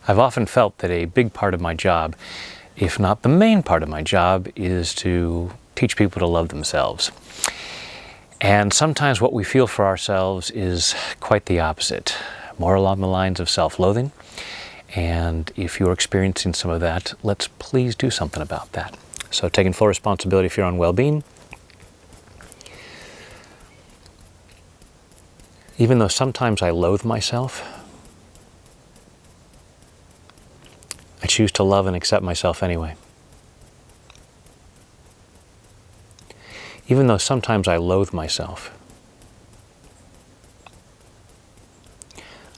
I've often felt that a big part of my job, if not the main part of my job, is to teach people to love themselves. And sometimes what we feel for ourselves is quite the opposite, more along the lines of self-loathing. And if you're experiencing some of that, let's please do something about that. So taking full responsibility for your own well-being. Even though sometimes I loathe myself, I choose to love and accept myself anyway. Even though sometimes I loathe myself,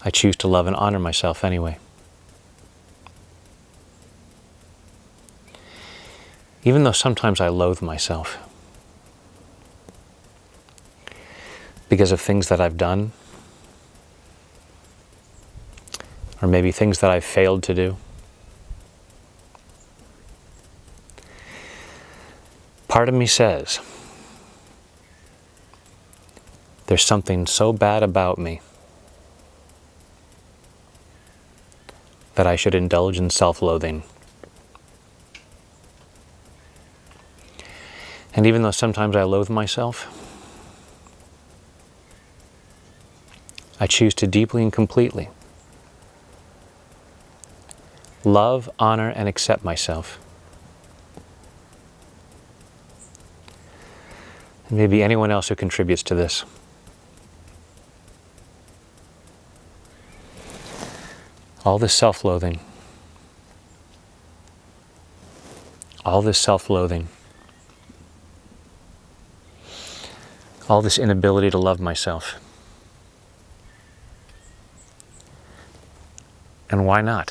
I choose to love and honor myself anyway. Even though sometimes I loathe myself because of things that I've done, or maybe things that I've failed to do, part of me says, there's something so bad about me that I should indulge in self-loathing. And even though sometimes I loathe myself, I choose to deeply and completely love, honor, and accept myself. And maybe anyone else who contributes to this. All this self-loathing, all this self-loathing, all this inability to love myself. And why not?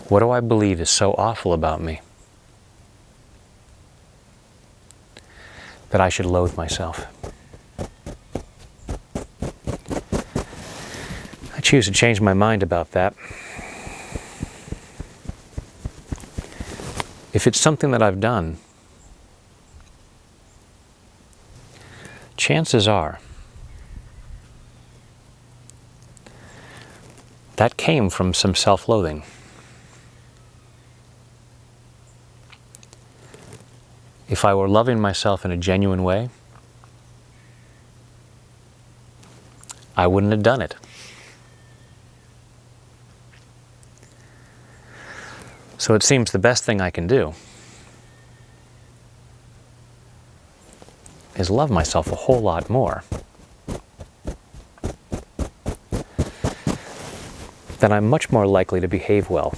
What do I believe is so awful about me that I should loathe myself? I choose to change my mind about that. If it's something that I've done, chances are that came from some self-loathing. If I were loving myself in a genuine way, I wouldn't have done it. So it seems the best thing I can do is love myself a whole lot more. Then I'm much more likely to behave well.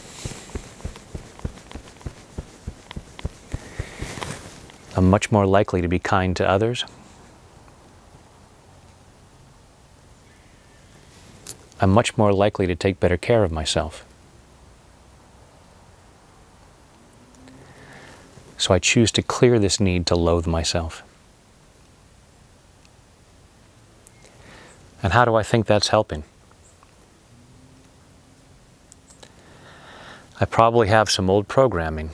I'm much more likely to be kind to others. I'm much more likely to take better care of myself. So I choose to clear this need to loathe myself. And how do I think that's helping? I probably have some old programming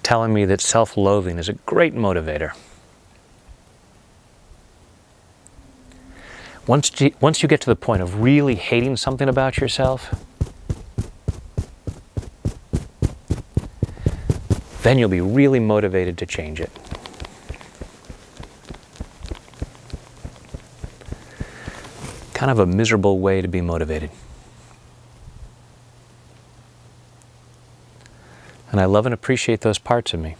telling me that self-loathing is a great motivator. Once you get to the point of really hating something about yourself, then you'll be really motivated to change it. Kind of a miserable way to be motivated. And I love and appreciate those parts of me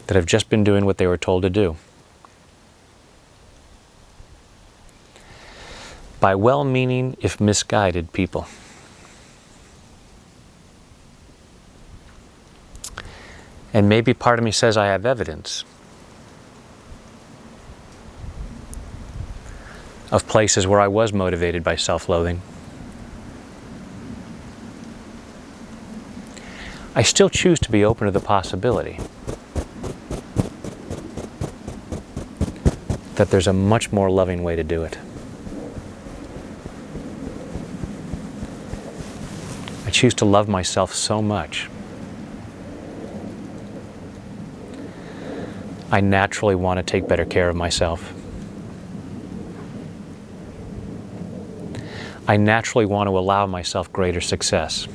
that have just been doing what they were told to do. By well-meaning, if misguided, people. And maybe part of me says I have evidence of places where I was motivated by self-loathing. I still choose to be open to the possibility that there's a much more loving way to do it. I choose to love myself so much I naturally want to take better care of myself. I naturally want to allow myself greater success.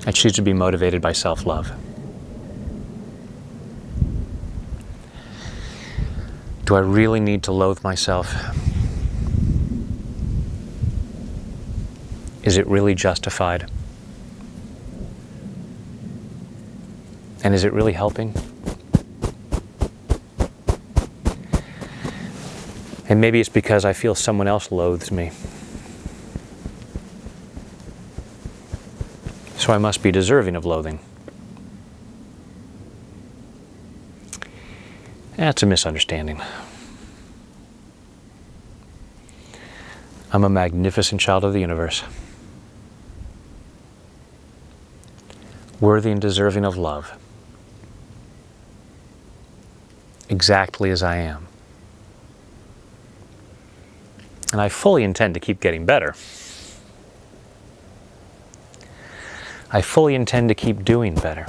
I choose to be motivated by self-love. Do I really need to loathe myself? Is it really justified? And is it really helping? And maybe it's because I feel someone else loathes me. So I must be deserving of loathing. That's a misunderstanding. I'm a magnificent child of the universe, worthy and deserving of love, exactly as I am. And I fully intend to keep getting better. I fully intend to keep doing better.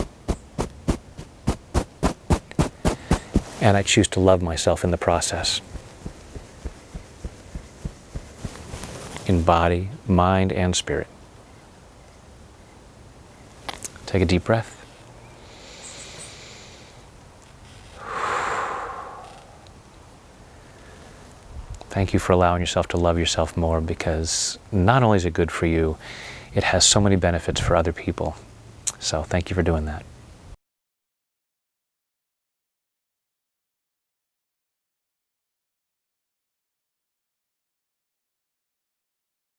And I choose to love myself in the process. In body, mind, and spirit. Take a deep breath. Thank you for allowing yourself to love yourself more, because not only is it good for you, it has so many benefits for other people. So thank you for doing that.